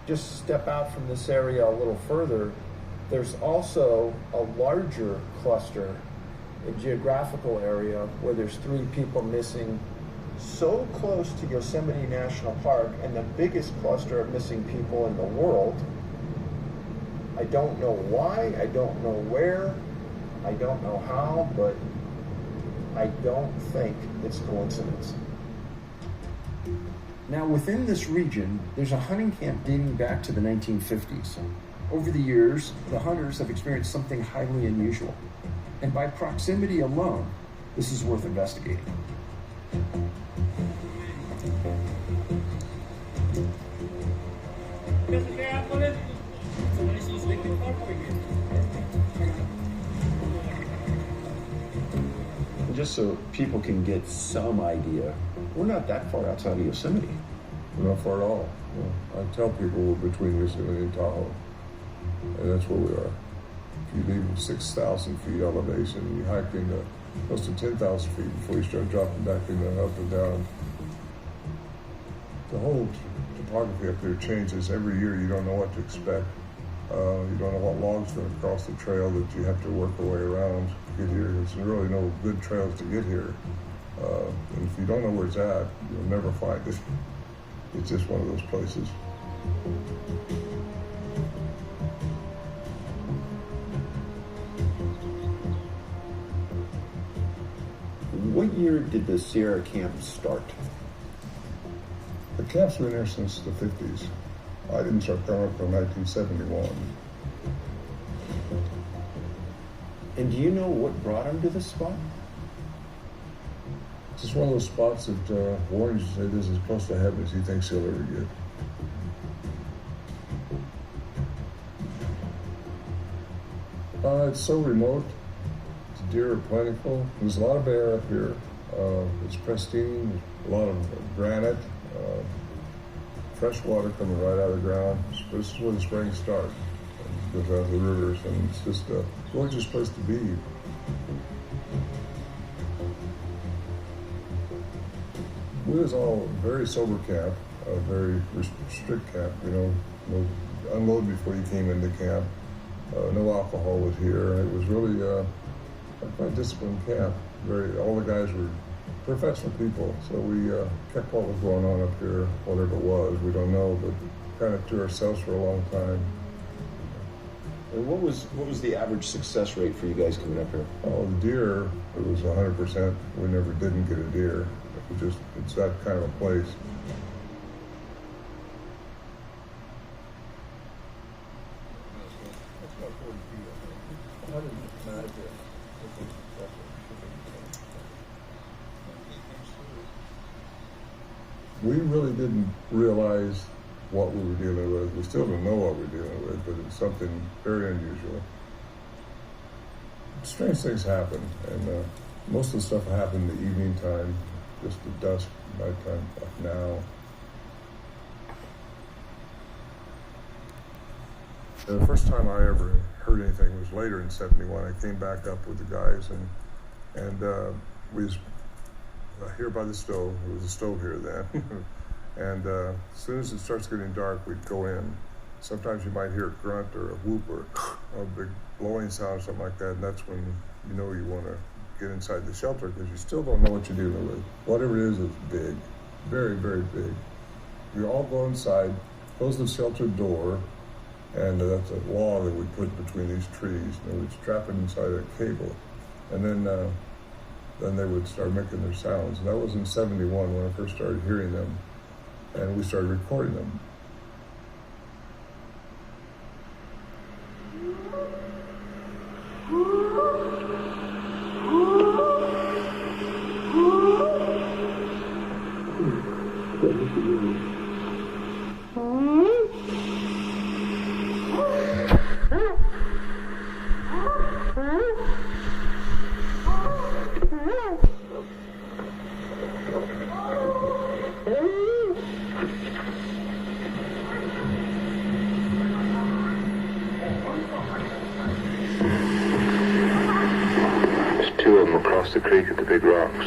just step out from this area a little further, there's also a larger cluster, a geographical area where there's 3 people missing so close to Yosemite National Park, and the biggest cluster of missing people in the world. I don't know why, I don't know where, I don't know how, but I don't think it's coincidence. Now, within this region, there's a hunting camp dating back to the 1950s. Over the years, the hunters have experienced something highly unusual. And by proximity alone, this is worth investigating. Just so people can get some idea, we're not that far outside of Yosemite. We're not far at all. I tell people we're between Yosemite and Tahoe, and that's where we are. If you leave 6,000 feet elevation, you hike into close to 10,000 feet before you start dropping back into up and down. The whole topography up there changes every year. You don't know what to expect. You don't know what logs are going to cross the trail that you have to work your way around to get here. There's really no good trails to get here. And if you don't know where it's at, you'll never find it. It's just one of those places. What year did the Sierra Camp start? The camp's been here since the 50s. I didn't start coming up until 1971. And do you know what brought him to this spot? It's just one of those spots that Warren said is as close to heaven as he thinks he'll ever get. It's so remote. The deer are plentiful. There's a lot of bear up here. It's pristine. A lot of granite. Fresh water coming right out of the ground. This is where the springs start. It goes out of the rivers, and it's just a gorgeous place to be. We was all very sober camp, a very strict camp. No unload before you came into camp. No alcohol was here. It was really a quite disciplined camp. All the guys were professional people, so we kept what was going on up here, whatever it was. We don't know, but kind of to ourselves for a long time. And what was the average success rate for you guys coming up here? Oh, the deer, it was 100%. We never didn't get a deer. It's that kind of a place. We really didn't realize what we were dealing with. We still don't know what we're dealing with, but it's something very unusual. Strange things happen, and most of the stuff happened in the evening time, just the dusk, nighttime, like now. The first time I ever heard anything was later in '71. I came back up with the guys, and we was here by the stove. There was a stove here then. And as soon as it starts getting dark, we'd go in. Sometimes you might hear a grunt or a whoop or a big blowing sound or something like that, and that's when you know you want to get inside the shelter, because you still don't know what you're dealing with. Whatever it is, it's big, very, very big. We all go inside, close the shelter door, and that's a log that we put between these trees, and we'd strap it inside a cable. And then they would start making their sounds. And that was in '71 when I first started hearing them, and we started recording them. Across the creek at the big rocks.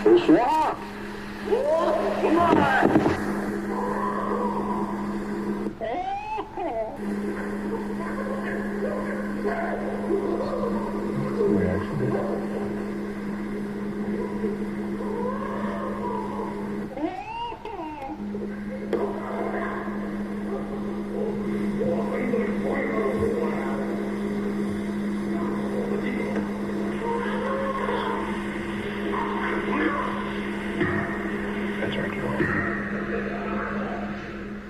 Bonsoir. Come on.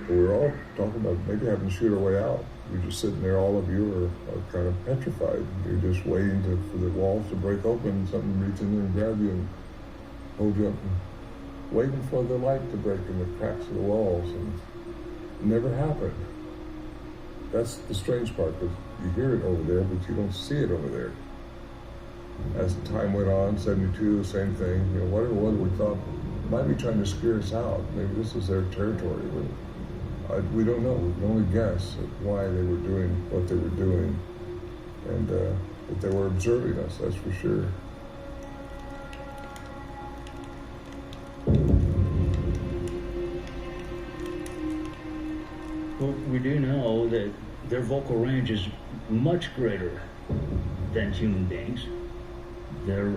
We were all talking about maybe having to shoot our way out. You're just sitting there, all of you are kind of petrified. You're just waiting for the walls to break open, something reach in there and grab you and hold you up, and waiting for the light to break in the cracks of the walls, and it never happened. That's the strange part, because you hear it over there, but you don't see it over there. As time went on, 72, the same thing, whatever it was, we thought might be trying to scare us out. Maybe this is their territory, but we don't know. We can only guess at why they were doing what they were doing, and that they were observing us, that's for sure. Well, we do know that their vocal range is much greater than human beings. Their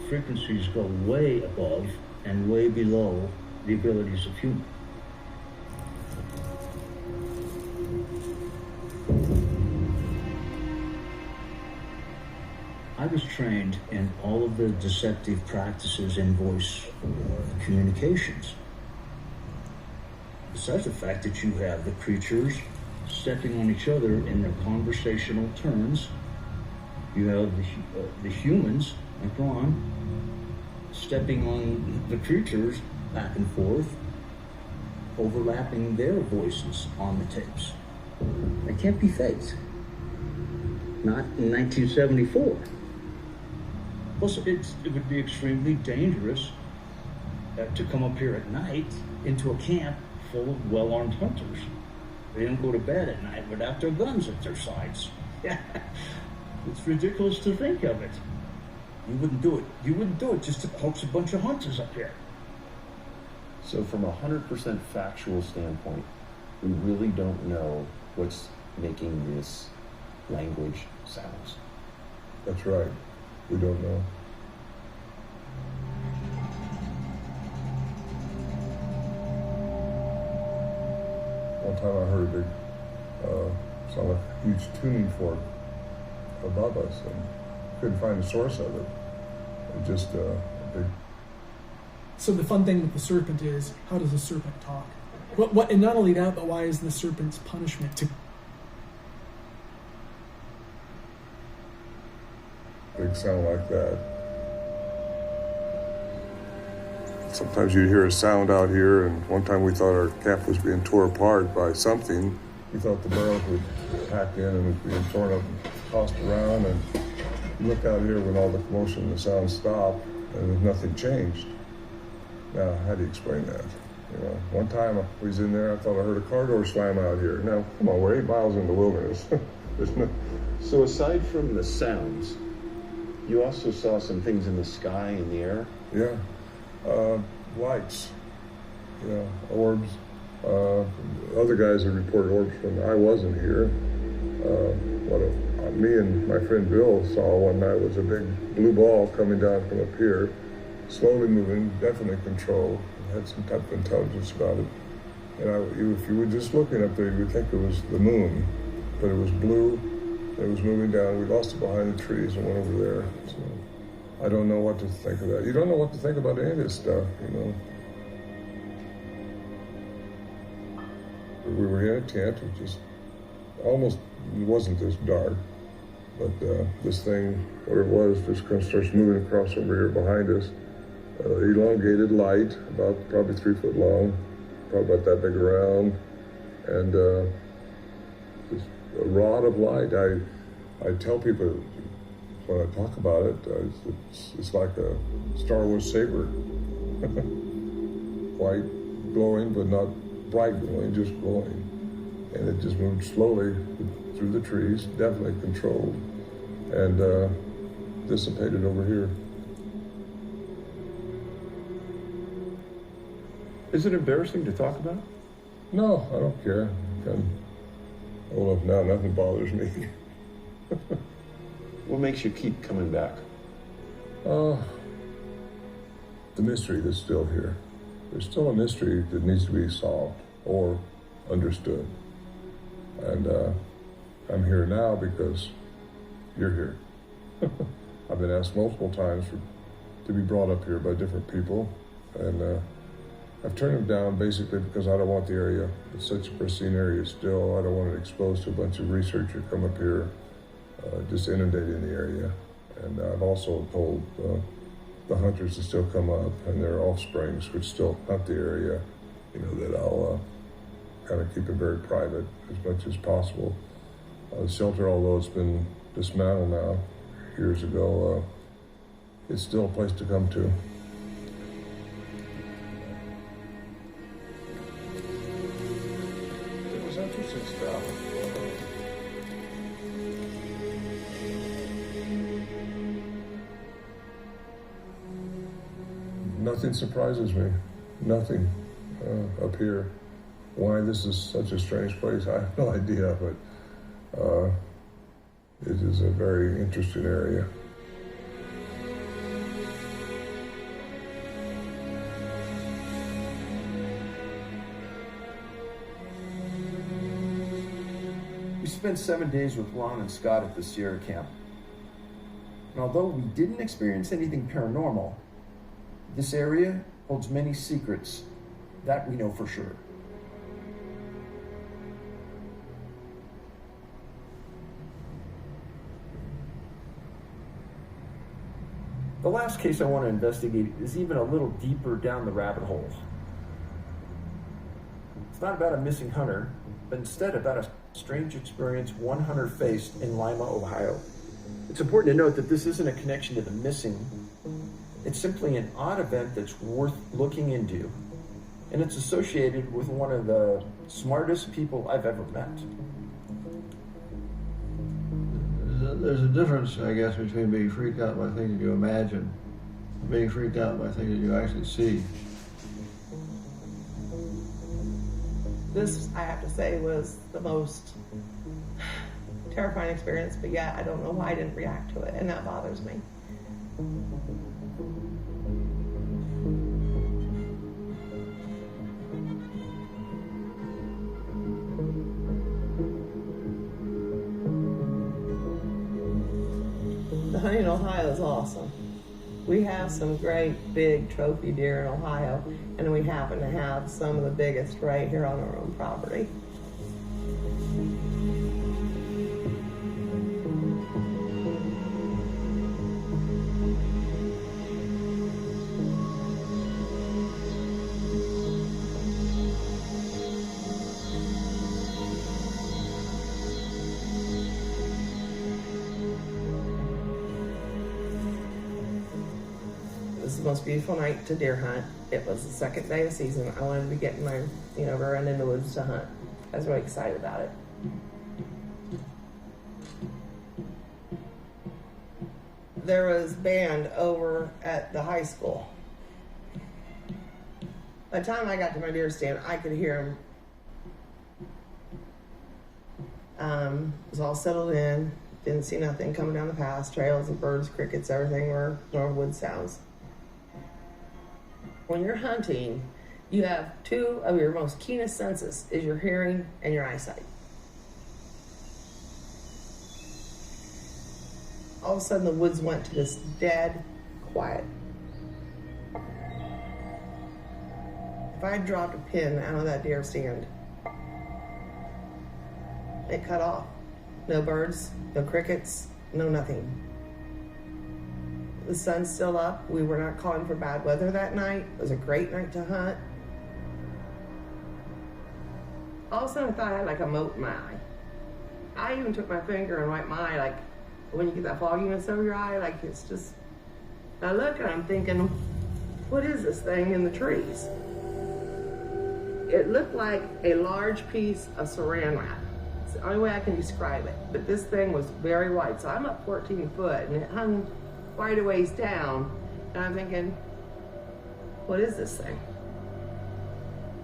frequencies go way above and way below the abilities of humans. I was trained in all of the deceptive practices in voice communications. Besides the fact that you have the creatures stepping on each other in their conversational turns, you have the humans, like Ron, stepping on the creatures back and forth, overlapping their voices on the tapes. That can't be faked. Not in 1974. Plus, it would be extremely dangerous to come up here at night into a camp full of well-armed hunters. They don't go to bed at night without their guns at their sides. It's ridiculous to think of it. You wouldn't do it. You wouldn't do it just to coax a bunch of hunters up here. So from a 100% factual standpoint, we really don't know what's making this language sounds. That's right. We don't know. One time I heard a big, sound like a huge tuning fork above us, and couldn't find the source of it. It just a big. So the fun thing with the serpent is, how does a serpent talk? What? And not only that, but why is the serpent's punishment to? Big sound like that. Sometimes you'd hear a sound out here, and one time we thought our camp was being torn apart by something. We thought the barrels were packed in and was being torn up and tossed around, and you look out here when all the commotion and the sound stopped, and nothing changed. Now, how do you explain that? One time I was in there, I thought I heard a car door slam out here. Now, come on, we're 8 miles in the wilderness. There's no... So aside from the sounds, you also saw some things in the sky, in the air? Yeah. Lights, orbs. Other guys have reported orbs when I wasn't here. Me and my friend Bill saw one night was a big blue ball coming down from up here, slowly moving, definitely controlled. It had some type of intelligence about it. And if you were just looking up there, you would think it was the moon, but it was blue. It was moving down. We lost it behind the trees and went over there. So I don't know what to think of that. You don't know what to think about any of this stuff, We were in a tent. It just almost wasn't this dark, but this thing, whatever it was, just kind of starts moving across over here behind us. Elongated light, about probably 3 foot long, probably about that big around, and just a rod of light. I tell people when I talk about it, it's like a Star Wars saber. White, glowing, but not bright glowing, just glowing. And it just moved slowly through the trees, definitely controlled, and dissipated over here. Is it embarrassing to talk about? No, I don't care. I'm old enough now, nothing bothers me. What makes you keep coming back? The mystery that's still here. There's still a mystery that needs to be solved or understood. And I'm here now because you're here. I've been asked multiple times to be brought up here by different people, and I've turned them down basically because I don't want the area. It's such a pristine area still. I don't want it exposed to a bunch of researchers come up here, just inundating the area. And I've also told the hunters to still come up and their offsprings which still hunt the area, that I'll kind of keep it very private as much as possible. The shelter, although it's been dismantled now years ago, it's still a place to come to. It was interesting stuff. Nothing surprises me. Nothing up here. Why this is such a strange place, I have no idea, but it is a very interesting area. We spent 7 days with Ron and Scott at the Sierra camp. And although we didn't experience anything paranormal, this area holds many secrets. That we know for sure. The last case I want to investigate is even a little deeper down the rabbit hole. It's not about a missing hunter, but instead about a strange experience one hunter faced in Lima, Ohio. It's important to note that this isn't a connection to the missing. It's simply an odd event that's worth looking into, and it's associated with one of the smartest people I've ever met. There's a difference, I guess, between being freaked out by things that you imagine, and being freaked out by things that you actually see. This, I have to say, was the most terrifying experience, but yeah, I don't know why I didn't react to it, and that bothers me. The hunting in Ohio is awesome. We have some great big trophy deer in Ohio, and we happen to have some of the biggest right here on our own property. It was the most beautiful night to deer hunt. It was the second day of season. I wanted to be getting my, run in the woods to hunt. I was really excited about it. There was band over at the high school. By the time I got to my deer stand, I could hear them. It was all settled in. Didn't see nothing coming down the path. Trails and birds, crickets, everything were normal wood sounds. When you're hunting, you have two of your most keenest senses, is your hearing and your eyesight. All of a sudden the woods went to this dead quiet. If I dropped a pin out of that deer stand, it cut off. No birds, no crickets, no nothing. The sun's still up. We were not calling for bad weather that night. It was a great night to hunt. All of a sudden I thought I had like a mote in my eye. I even took my finger and wiped my eye, like when you get that fogginess over your eye, like it's just, I look and I'm thinking, what is this thing in the trees? It looked like a large piece of saran wrap. It's the only way I can describe it. But this thing was very wide. So I'm up 14 foot and it hung quite a ways down. And I'm thinking, what is this thing?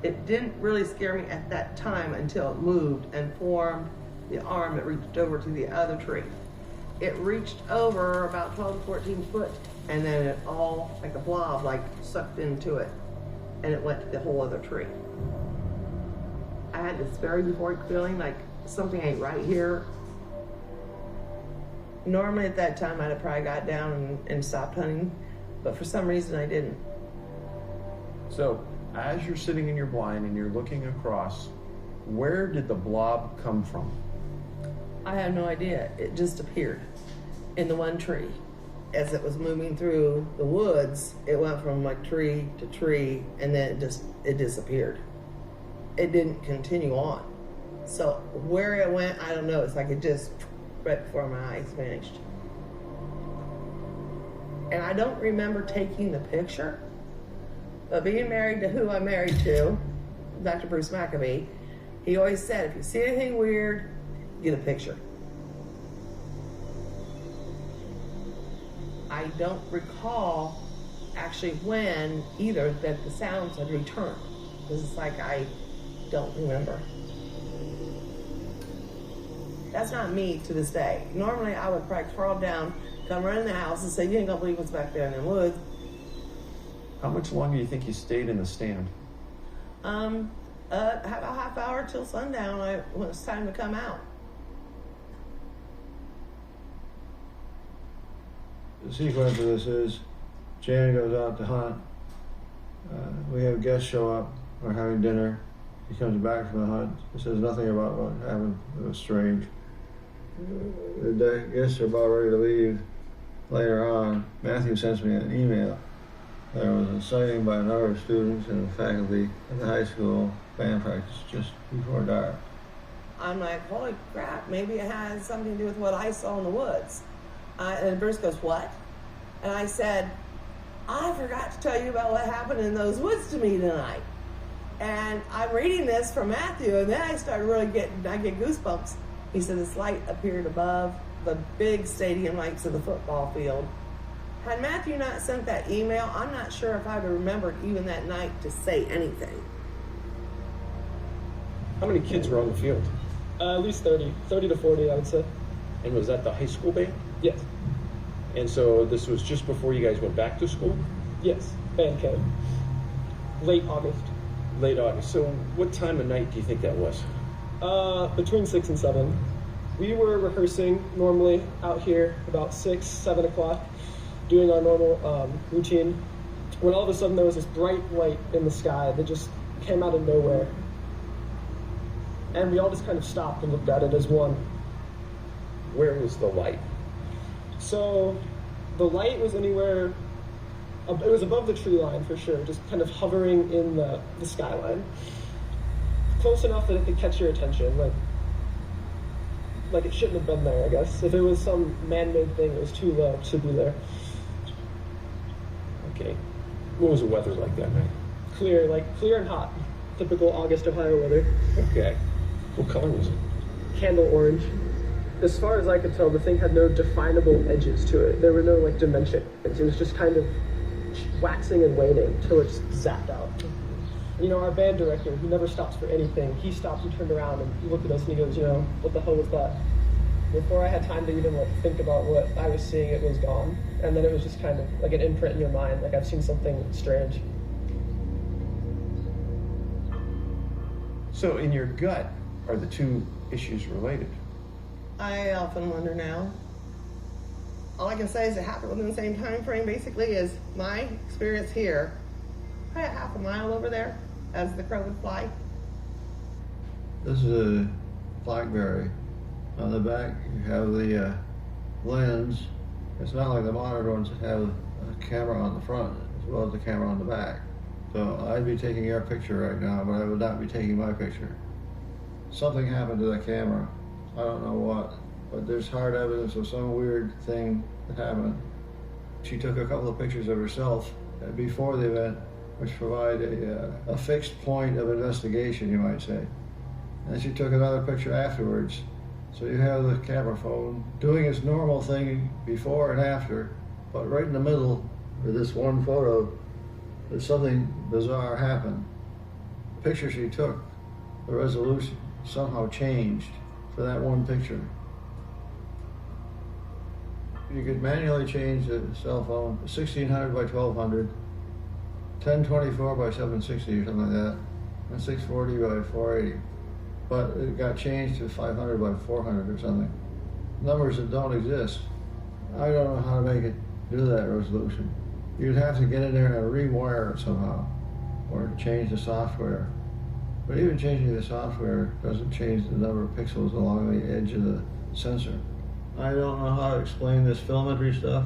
It didn't really scare me at that time until it moved and formed the arm that reached over to the other tree. It reached over about 12 to 14 foot, and then it all, like a blob, like sucked into it, and it went to the whole other tree. I had this very euphoric feeling like something ain't right here. Normally at that time I'd have probably got down and stopped hunting, but for some reason I didn't. So, as you're sitting in your blind and you're looking across, where did the blob come from? I have no idea. It just appeared in the one tree. As it was moving through the woods, it went from like tree to tree, and then it disappeared. It didn't continue on. So where it went, I don't know. It's like it just right before my eyes vanished. And I don't remember taking the picture, but being married to who I'm married to, Dr. Bruce McAbee, he always said, if you see anything weird, get a picture. I don't recall actually when either that the sounds had returned, because it's like I don't remember. That's not me to this day. Normally I would probably crawl down, come run in the house and say, you ain't gonna believe what's back there in the woods. How much longer do you think you stayed in the stand? About a half hour till sundown when it's time to come out. The sequence of this is Jan goes out to hunt. We have guests show up. We're having dinner. He comes back from the hunt. He says nothing about what happened. It was strange. The guests are about ready to leave. Later on, Matthew sends me an email. There was a sighting by a number of students and faculty at the high school band practice just before dark. I'm like, holy crap, maybe it has something to do with what I saw in the woods. And Bruce goes, what? And I said, I forgot to tell you about what happened in those woods to me tonight. And I'm reading this from Matthew, and then I started really I get goosebumps. He said this light appeared above the big stadium lights of the football field. Had Matthew not sent that email, I'm not sure if I would have remembered even that night to say anything. How many kids were on the field? At least 30 to 40, I would say. And was that the high school band? Yes. And so this was just before you guys went back to school? Yes, band camp. Late August. Late August. So what time of night do you think that was? Between 6 and 7. We were rehearsing normally out here about 6, 7 o'clock, doing our normal routine, when all of a sudden there was this bright light in the sky that just came out of nowhere. And we all just kind of stopped and looked at it as one. Where was the light? So the light was anywhere, it was above the tree line for sure, just kind of hovering in the skyline. Close enough that it could catch your attention, like it shouldn't have been there, I guess. If it was some man-made thing, it was too low to be there. Okay. What was the weather like that night? Clear and hot. Typical August Ohio weather. Okay. What color was it? Candle orange. As far as I could tell, the thing had no definable edges to it. There were no dimensions. It was just kind of waxing and waning till it just zapped out. You know, our band director, he never stops for anything. He stopped and turned around and looked at us and he goes, what the hell was that? Before I had time to even think about what I was seeing, it was gone. And then it was just kind of like an imprint in your mind, like I've seen something strange. So in your gut, are the two issues related? I often wonder now. All I can say is it happened within the same time frame, basically, as my experience here. Probably half a mile over there, as the crow would fly. This is a blackberry. On the back, you have the lens. It's not like the modern ones that have a camera on the front as well as the camera on the back. So I'd be taking your picture right now, but I would not be taking my picture. Something happened to the camera. I don't know what, but there's hard evidence of some weird thing that happened. She took a couple of pictures of herself before the event, which provide a fixed point of investigation, you might say. And she took another picture afterwards. So you have the camera phone doing its normal thing before and after, but right in the middle of this one photo, there's something bizarre happened. picture she took, the resolution somehow changed for that one picture. You could manually change the cell phone 1600 by 1200, 1024 by 760 or something like that, and 640 by 480. But it got changed to 500 by 400 or something. Numbers that don't exist. I don't know how to make it do that resolution. You'd have to get in there and rewire it somehow, or change the software. But even changing the software doesn't change the number of pixels along the edge of the sensor. I don't know how to explain this filmetry stuff,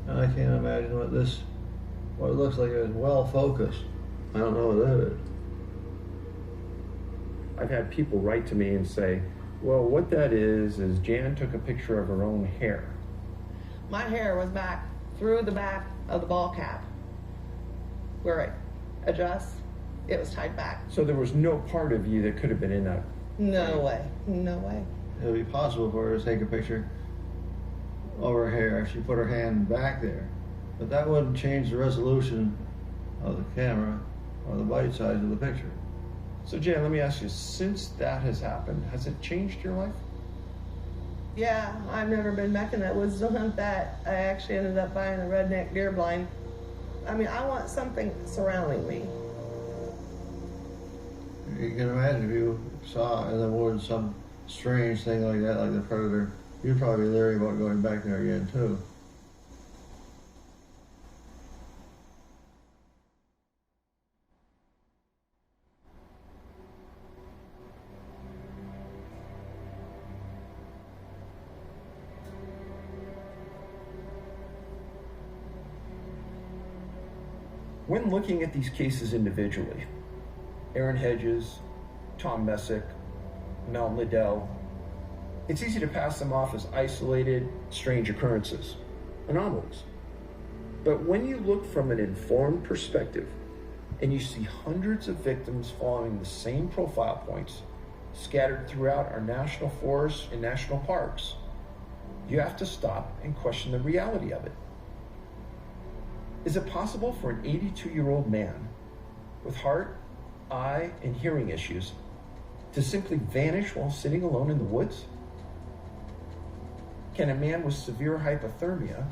and I can't imagine what it looks like is well focused. I don't know what that is. I've had people write to me and say, well, what that is Jan took a picture of her own hair. My hair was back through the back of the ball cap. Where it adjusts, it was tied back. So there was no part of you that could have been in that? No way, no way. It would be possible for her to take a picture of her hair if she put her hand back there. But that wouldn't change the resolution of the camera or the bite size of the picture. So Jan, let me ask you, since that has happened, has it changed your life? Yeah, I've never been back in that woods to hunt that. I actually ended up buying a redneck deer blind. I mean, I want something surrounding me. You can imagine if you saw in the woods some strange thing like that, like the predator, you'd probably be leery about going back there again too. When looking at these cases individually, Aaron Hedges, Tom Messick, Mel Liddell, it's easy to pass them off as isolated, strange occurrences, anomalies. But when you look from an informed perspective and you see hundreds of victims following the same profile points scattered throughout our national forests and national parks, you have to stop and question the reality of it. Is it possible for an 82-year-old man with heart, eye, and hearing issues to simply vanish while sitting alone in the woods? Can a man with severe hypothermia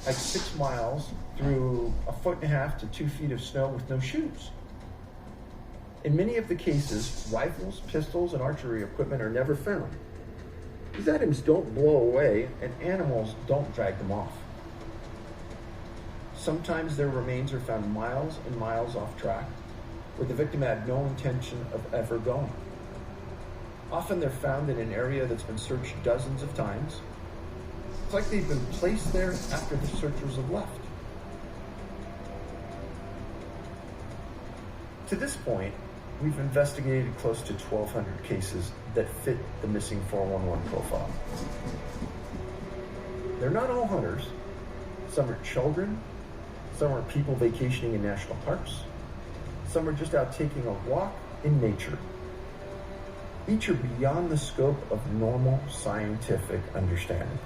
hike 6 miles through 1.5 to 2 feet of snow with no shoes? In many of the cases, rifles, pistols, and archery equipment are never found. These items don't blow away, and animals don't drag them off. Sometimes their remains are found miles and miles off track, where the victim had no intention of ever going. Often they're found in an area that's been searched dozens of times. It's like they've been placed there after the searchers have left. To this point, we've investigated close to 1,200 cases that fit the missing 411 profile. They're not all hunters. Some are children. Some are people vacationing in national parks. Some are just out taking a walk in nature. Each are beyond the scope of normal scientific understanding.